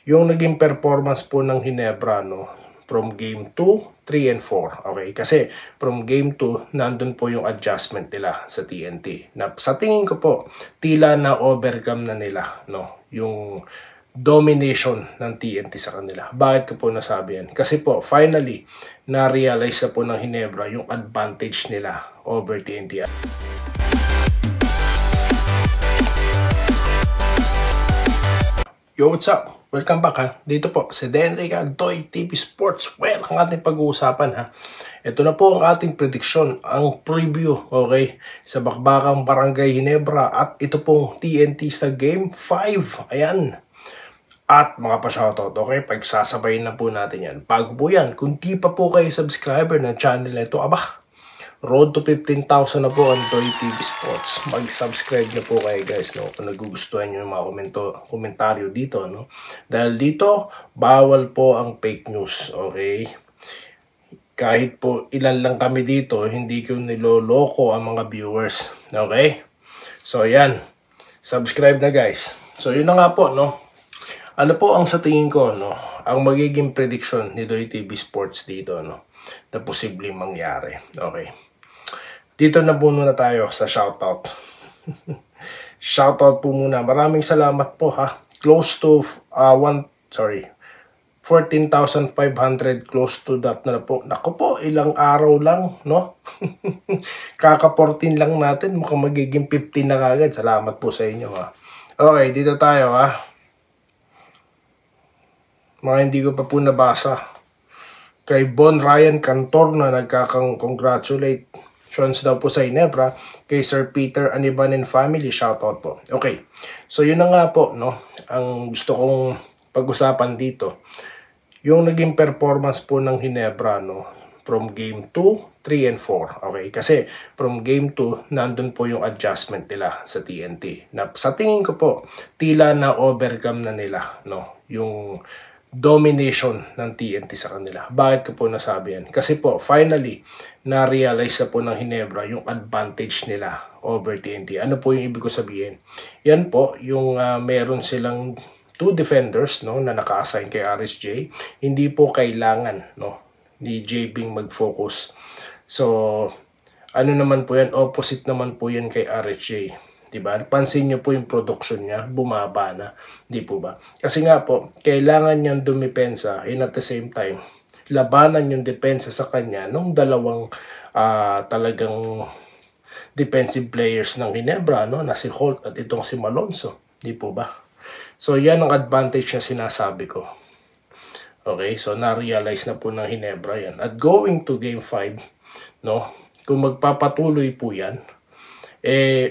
yung naging performance po ng Ginebra, no, from game 2, 3, and 4. Okay, kasi from game 2, nandun po yung adjustment nila sa TNT. Na, sa tingin ko po, tila na overcome na nila, no, yung domination ng TNT sa kanila. Bakit ko po nasabi yan? Kasi po, finally, na-realize na po ng Ginebra yung advantage nila over TNT. Yo, what's up? Welcome back ha. Dito po, si Denrica Doy TV Sports. Well, ang ating pag-uusapan ha. Ito na po ang ating prediction, ang preview, okay, sa bakbakang Barangay Ginebra at ito pong TNT sa Game 5. Ayan. At mga pa-shoutout, okay, pagsasabayin na po natin yan. Bago po yan, kung di pa po kayo subscriber ng channel na ito, road to 15,000 na po ang Doy TV Sports. Mag-subscribe na po kayo guys, no? Kung nagugustuhan nyo yung mga komentaryo dito, no? Dahil dito, bawal po ang fake news, okay? Kahit po ilan lang kami dito, hindi ko niloloko ang mga viewers, okay? So, yan. Subscribe na guys. So, yun na nga po, no? Ano po ang sa tingin ko, no? Ang magiging prediction ni Doy TV Sports dito, no? Na posibleng mangyari, okay? Dito na po muna tayo sa shoutout. Shoutout po muna. Maraming salamat po ha. Close to 14,500, close to that na po. Naku po, ilang araw lang, no? Kaka-14 lang natin, mukhang magiging 15 na kagad. Salamat po sa inyo ha. Okay, dito tayo ha. Mga hindi ko pa po nabasa. Kay Bon Ryan Cantor na nagkakang-congratulate daw po sa Ginebra, kay Sir Peter Aniban and family, shoutout po. Okay, so yun na nga po, no, ang gusto kong pag-usapan dito, yung naging performance po ng Ginebra, no, from game 2, 3, and 4. Okay, kasi from game 2, nandun po yung adjustment nila sa TNT. Na, sa tingin ko po, tila na overcome na nila, no, yung domination ng TNT sa kanila. Bakit ko po nasabi yan? Kasi po, finally, na-realize na po ng Ginebra yung advantage nila over TNT. Ano po yung ibig ko sabihin? Yan po, yung meron silang 2 defenders, no, na naka-assign kay RSJ. Hindi po kailangan, no, ni JBing mag-focus. So, ano naman po yan? Opposite naman po yan kay RSJ. Diba? Pansin nyo po yung production niya, bumaba na. Di po ba? Kasi nga po, kailangan niyang dumipensa and at the same time, labanan yung depensa sa kanya nung dalawang talagang defensive players ng Ginebra, no? Na si Holt at itong si Malonzo. Di po ba? So, yan ang advantage na sinasabi ko. Okay? So, na-realize na po ng Ginebra yan. At going to Game 5, no? Kung magpapatuloy po yan,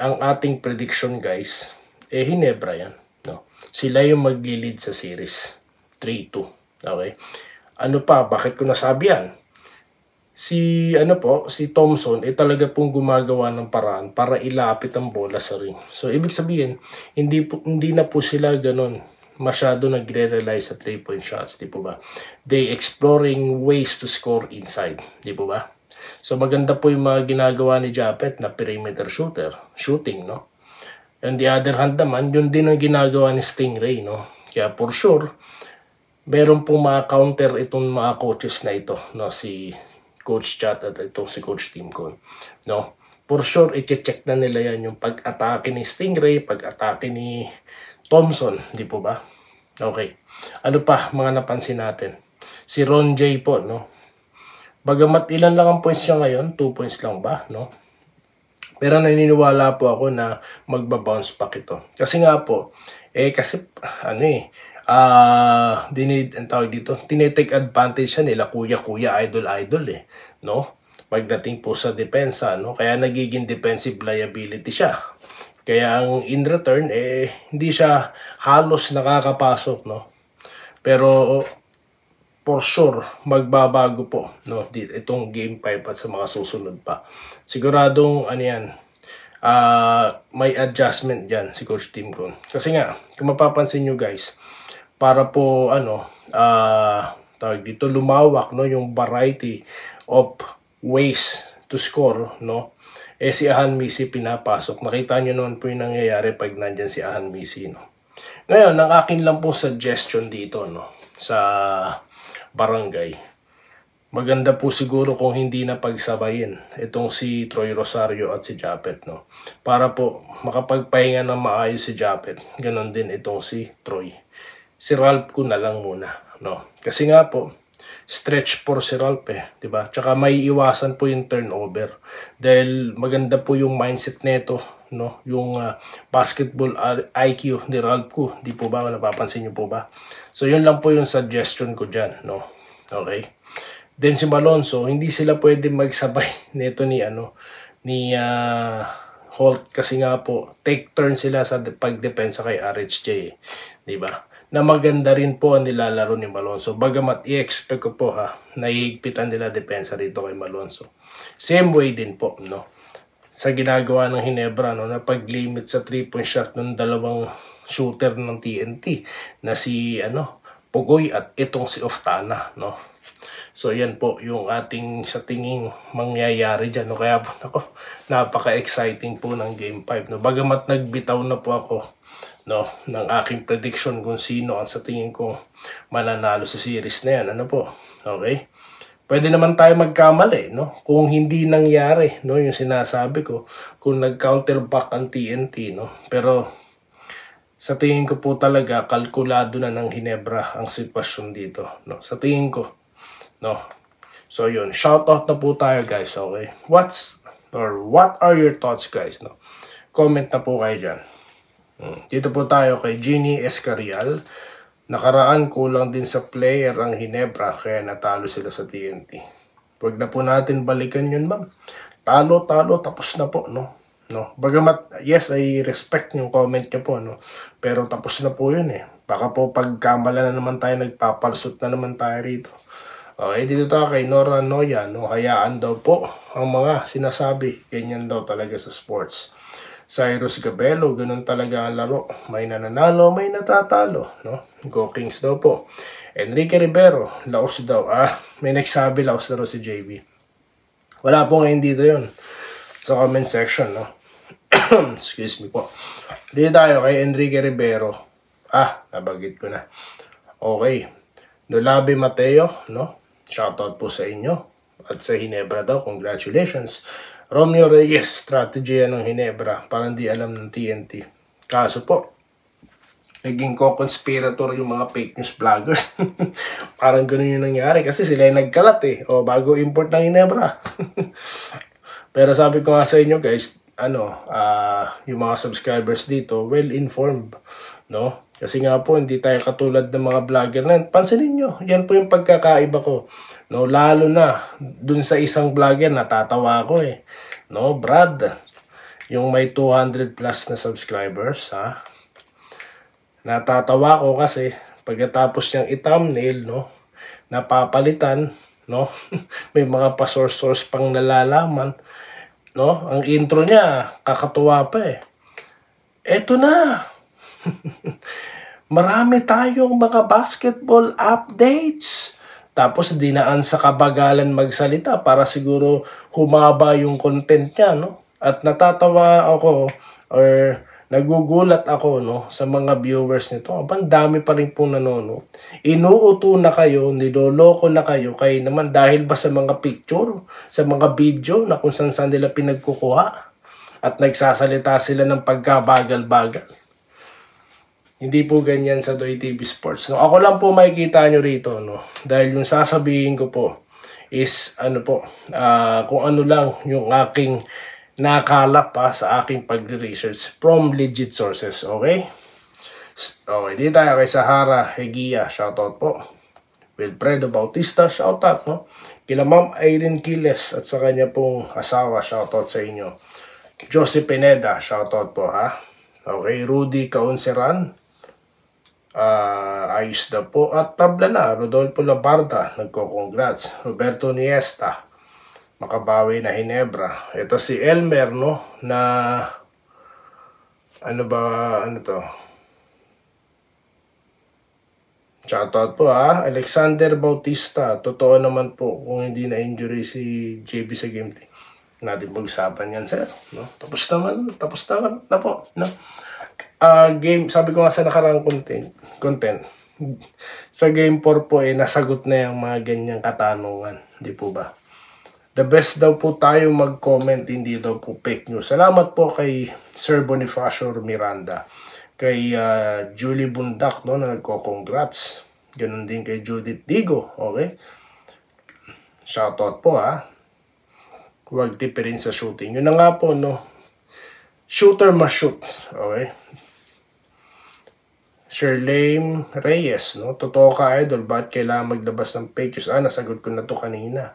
ang ating prediction guys, Ginebra yan, no? Sila yung magli-lead sa series 3-2. Okay, ano pa, bakit ko nasabi yan? Si Thompson talaga pong gumagawa ng paraan para ilapit ang bola sa ring. So ibig sabihin, hindi na po sila ganun masyado nagre-rely sa 3-point shots, di po ba? They exploring ways to score inside, di po ba? So maganda po yung mga ginagawa ni Japet na perimeter shooting, no? On the other hand naman, yun din ang ginagawa ni Stingray, no? Kaya for sure, meron pong mga counter itong mga coaches na ito, no? Si Coach Chat at itong si Coach Timcon, no? For sure, i-check na nila yan yung pag-atake ni Stingray, pag-atake ni Thompson, di po ba? Okay. Ano pa mga napansin natin? Si Ron J po, no? Bagamat ilan lang ang points niya ngayon, 2 points lang ba, no? Pero naniniwala po ako na magbabounce back ito. Kasi nga po, tinitake advantage siya nila kuya, idol, no? Pagdating po sa depensa, no? Kaya nagiging defensive liability siya. Kaya ang in return, hindi siya halos nakakapasok, no? Pero for sure, magbabago po, no, itong Game 5 at sa mga susunod pa. Siguradong, may adjustment dyan si Coach Timcon. Kasi nga, kung mapapansin nyo guys, para po, lumawak, no, yung variety of ways to score, no, si Ahan Misi pinapasok. Nakita nyo naman po yung nangyayari pag nandyan si Ahan Misi, no. Ngayon, ang akin lang po suggestion dito, no, sa barangay. Maganda po siguro kung hindi na pagsabayin itong si Troy Rosario at si Japet, no. Para po makapagpahinga ng maayos si Japet. Ganon din itong si Troy. Si Ralph ko na lang muna, no. Kasi nga po, stretch for si Ralph di ba? Tsaka may iwasan po yung turnover. Dahil maganda po yung mindset nito, no? Yung basketball IQ ni Ralph ko. Di po ba? Napapansin niyo po ba? So yun lang po yung suggestion ko dyan, no? Okay? Then si Malonzo, hindi sila pwede magsabay nito ni Holt kasi nga po take turn sila sa pagdepensa kay RHJ, di ba? Na maganda rin po ang nilalaro ni Malonzo. Bagamat i-expect ko po nahihigpitan nila depensa rito kay Malonzo. Same way din po, no? Sa ginagawa ng Hinebra, no, na pag-limit sa 3-point shot ng dalawang shooter ng TNT na si Pugoy at itong si Oftana, no. So yan po yung ating sa tinging mangyayari dyan, no. Kaya po napaka-exciting po ng Game 5, no. Bagamat nagbitaw na po ako, no, ng aking prediction kung sino ang sa tingin ko mananalo sa series na yan, okay? Pwede naman tayo magkamali, no? Kung hindi nangyari, no, yung sinasabi ko, kung nag-counterback ang TNT, no? Pero sa tingin ko po talaga kalkulado na ng Hinebra ang sitwasyon dito, no? Sa tingin ko, no. So yun, shout out na po tayo guys, okay? What are your thoughts guys, no? Comment na po kayo dyan. Dito po tayo kay Ginny Escarial. Nakaraan kulang din sa player ang Hinebra kaya natalo sila sa TNT. Huwag na po natin balikan yun, ma'am. Talo, tapos na po, no? Bagamat, yes, I respect yung comment nyo po, no? Pero tapos na po yun Baka po pagkamala na naman tayo, nagpapalsot na naman tayo rito. Okay, dito tayo kay Nora Noya, no? Hayaan daw po ang mga sinasabi. Ganyan daw talaga sa sports. Cyrus Gabello, ganun talaga ang laro. May nananalo, may natatalo, no? Go Kings daw po. Enrique Rivero, laos daw. May nagsabi laos na si JB. Wala po ngayon dito yun. Sa comment section, no? Excuse me po. Dito tayo kay Enrique Rivero. Nabagit ko na. Okay. Nolabe Mateo, no? Shoutout po sa inyo. At sa Hinebra daw, congratulations. Romeo Reyes, strategy ng Hinebra. Parang di alam ng TNT. Kaso po, naging co-conspirator yung mga fake news vloggers. Parang ganun yung nangyari kasi sila yung nagkalat bago import ng Hinebra. Pero sabi ko nga sa inyo guys, yung mga subscribers dito, well-informed, no? Kasi nga po, hindi tayo katulad ng mga vlogger na, pansinin nyo, yan po yung pagkakaiba ko. No, lalo na, dun sa isang vlogger, natatawa ako No, Brad, yung may 200 plus na subscribers, Natatawa ko kasi, pagkatapos niyang i-thumbnail, no, napapalitan, no, may mga pa-source pang nalalaman, no, ang intro niya, kakatuwa pa Eto na! Marami tayong mga basketball updates. Tapos dinaan sa kabagalan magsalita para siguro humaba yung content niya, no? At natatawa ako or nagugulat ako, no, sa mga viewers nito. Abang dami pa rin pong nanonood. Inuuto na kayo, niloloko na kayo naman dahil ba sa mga picture, sa mga video na kung saan nila pinagkukuha at nagsasalita sila ng pagkabagal-bagal. Hindi po ganyan sa Doy TV Sports. No? Ako lang po makikita nyo rito, no? Dahil yung sasabihin ko po is kung ano lang yung aking nakalap sa aking pagre-research from legit sources, okay? Okay, dito tayo kay Sahara Hegia, shoutout po. Wilfredo Bautista, shoutout, no? Kila Ma'am Aileen Quiles at sa kanya pong asawa, shoutout sa inyo. Jose Pineda, shoutout po Okay, Rudy Kaunseran, ayos na po at tabla na. Rodolfo Labarda, nagko-congrats. Roberto Niesta, makabawi na Hinebra. Ito si Elmer, no, na shoutout po Alexander Bautista, totoo naman po kung hindi na injury si JB sa game day. Natin pag-usapan yan, sir, no? Tapos naman na po, no? game, sabi ko nga sa nakarang content, sa game 4 po nasagot na yung mga ganyang katanungan, di po ba? The best daw po tayo mag-comment, hindi daw po fake news. Salamat po kay Sir Bonifacio Miranda, kay Julie Bundak, no, na nagko-congrats. Ganun din kay Judith Digo, okay? Shoutout po, ha. Huwag tipirin sa shooting. Yun na nga po, no. Shooter must shoot, okay? Shirlane Reyes, no? Totoo ka, idol, ba't kailangan maglabas ng fake news? Nasagot ko na to kanina,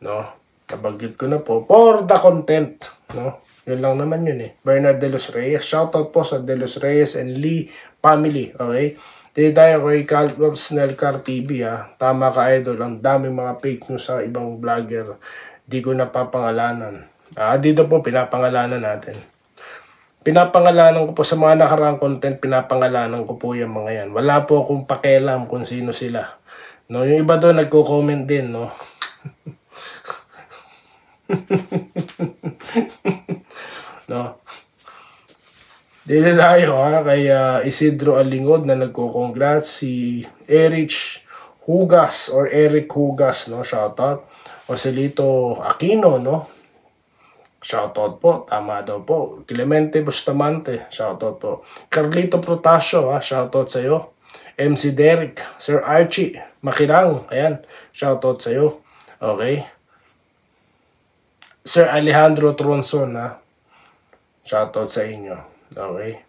no? Nabanggit ko na po. For the content, no? Yun lang naman yun, eh. Bernard De Los Reyes. Shoutout po sa De Los Reyes and Lee family, okay? Dito tayo kay Calvin Snellcar TV, ha? Tama ka, idol. Ang daming mga fake news sa ibang vlogger. Di ko napapangalanan. Dito po, pinapangalanan natin. Pinapangalanan ko po sa mga nakaraang content, pinapangalanan ko po yung mga yan. Wala po akong pakialam kung sino sila. No, yung iba doon nagko-comment din, no. No. Dito tayo, ha, kay Isidro Alingod na nagko-congrats, si Eric Hugas or Eric Hugas, no, shoutout. Joselito Aquino, no. Shoutout po, tama daw po. Clemente Bustamante, shoutout po. Carlito Protasio, shoutout sa iyo. MC Derek, Sir Archie Makirang, ayan, shoutout sa iyo. Okay. Sir Alejandro Tronson, shoutout sa inyo. Okay.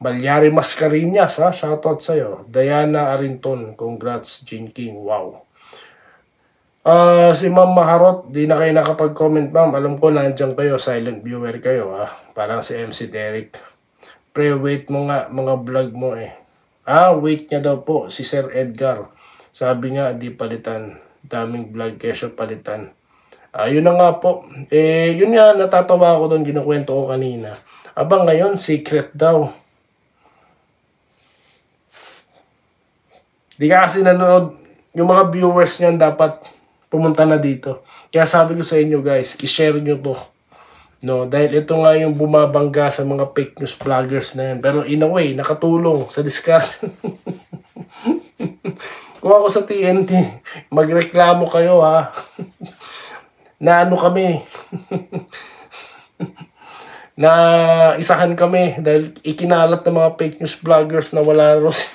Malyari Mascarinas, shoutout sa iyo. Diana Arinton, congrats, Gene King, wow. Si Ma'am Maharot, di na kayo nakapag-comment, ma'am. Alam ko nandiyan kayo, silent viewer kayo, parang si MC Derek. Pre-wait mo nga, mga vlog mo eh. Wait niya daw po, si Sir Edgar. Sabi nga, di palitan. Daming vlog, kesyo palitan. Yun na nga po. Yun nga, natatawa ako doon, ginukwento ko kanina. Abang ngayon, secret daw. Di ka kasi nanonood, yung mga viewers niyan dapat pumunta na dito. Kaya sabi ko sa inyo guys, i-share nyo to. No, dahil ito nga yung bumabangga sa mga fake news vloggers na yan. Pero in a way, nakatulong sa discard. Kung ako sa TNT, magreklamo kayo ha. Na ano kami. Na isahan kami dahil ikinalat ng mga fake news vloggers na wala ros.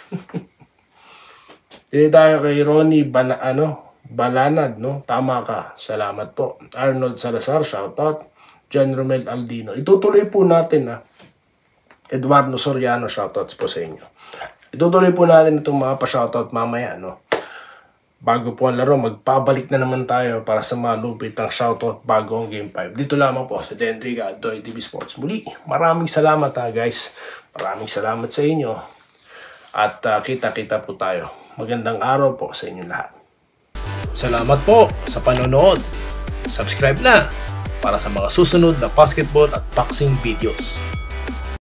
Dito tayo kay Ronnie Balanad, no? Tama ka. Salamat po. Arnold Salazar, shoutout. John Romel Aldino. Itutuloy po natin, Eduardo Soriano, shoutouts po sa inyo. Itutuloy po natin itong mga pa-shoutout mamaya, no? Bago po ang laro, magpabalik na naman tayo para sa malupit ng shoutout bago ang Game 5. Dito lamang po sa Dendriga, Doy TV Sports. Muli, maraming salamat guys. Maraming salamat sa inyo. At kita-kita po tayo. Magandang araw po sa inyo lahat. Salamat po sa panonood. Subscribe na para sa mga susunod na basketball at boxing videos.